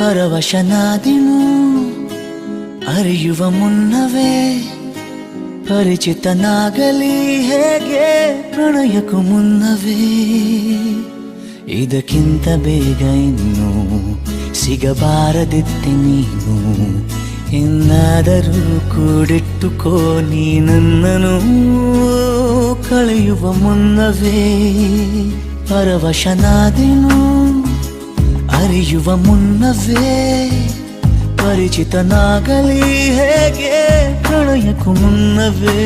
ಪರವಶನಾದಿನು ಅರಿಯುವ ಮುನ್ನವೇ ಪರಿಚಿತನಾಗಲಿ ಹೇಗೆ ಪ್ರಣಯಕ್ಕೂ ಮುನ್ನವೇ ಇದಕ್ಕಿಂತ ಬೇಗ ಇನ್ನು ಸಿಗಬಾರದಿತ್ತೆ ನೀನು ಇನ್ನಾದರೂ ಕೂಡಿಟ್ಟುಕೋ ನೀ ನನ್ನನು ಕಳೆಯುವ ಮುನ್ನವೇ ಪರವಶನಾದಿನು ಅರಿಯುವ ಮುನ್ನವೇ ಪರಿಚಿತನಾಗಲಿ ಹೇಗೆ ಪ್ರಣಯಕ್ಕೂ ಮುನ್ನವೇ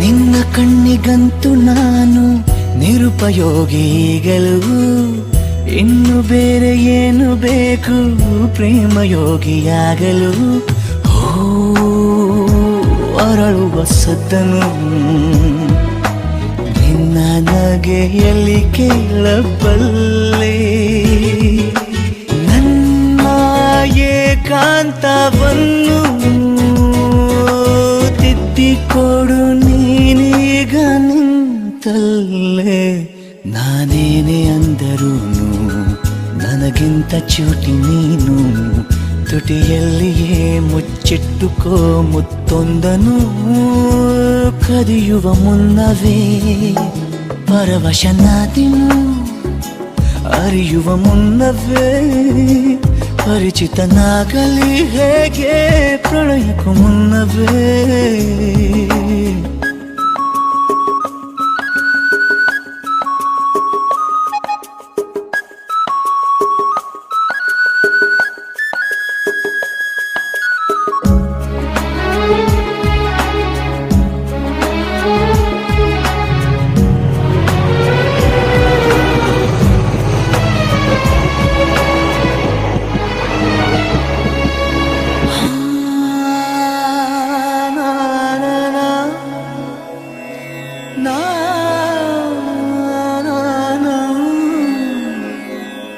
ನಿನ್ನ ಕಣ್ಣಿಗಂತೂ ನಾನು ನಿರುಪಯೋಗಿಗಳು ಇನ್ನು ಬೇರೆ ಏನು ಬೇಕು ಪ್ರೇಮಯೋಗಿಯಾಗಲು ಅರಳುವ ಸದ್ದನು ನಿನ್ನ ನಗೆಯಲ್ಲಿ ಕೇಳಬಲ್ಲೆ ನನ್ನ ಏಕಾಂತವನ್ನು ತಿದ್ದಿಕೊಡು ನೀನೀಗ ನಿಂತಲ್ಲೇ ನಾನೇನೇ ಅಂದರೂನು ನನಗಿಂತ ಚೂಟಿ ನೀನು ತುಟಿಯಲ್ಲಿಯೇ ಮುಚ್ಚಿಟ್ಟುಕೋ ಮುತ್ತೊಂದನು ಕದಿಯುವ ಮುನ್ನವೇ ಪರವಶನಾದಿನು ಅರಿಯುವ ಮುನ್ನವೇ ಪರಿಚಿತನಾಗಲಿ ಹೇಗೆ ಪ್ರಣಯಕ್ಕೂ ಮುನ್ನವೇ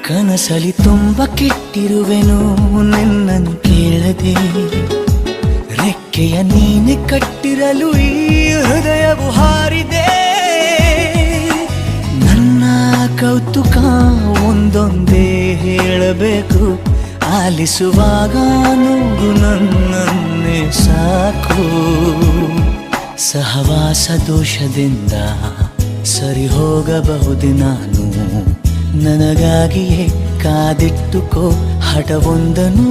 ಕನಸಲಿ ತುಂಬ ಕೆಟ್ಟಿರುವೆನು ನಿನ್ನನ್ನು ಕೇಳದೆ ರೆಕ್ಕೆಯ ನೀನೆ ಕಟ್ಟಿರಲು ಈ ಹೃದಯವು ಹಾರಿದೆ ನನ್ನ ಕೌತುಕ ಒಂದೊಂದೇ ಹೇಳಬೇಕು ಆಲಿಸುವಾಗ ನೋಡು ನನ್ನನ್ನೇ ಸಾಕು ಸಹವಾಸ ದೋಷದಿಂದ ಸರಿ ಹೋಗಬಹುದೇ ನಾನು ನನಗಾಗಿಯೇ ಕಾದಿಟ್ಟುಕೋ ಹಠವೊಂದನು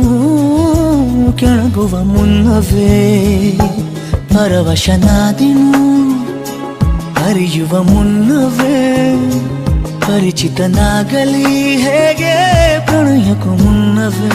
ಕೆಳಗುವ ಮುನ್ನವೇ ಪರವಶನಾದಿನು ಅರಿಯುವ ಮುನ್ನವೇ ಪರಿಚಿತನಾಗಲಿ ಹೇಗೆ ಪ್ರಣಯಕ್ಕೂ ಮುನ್ನವೇ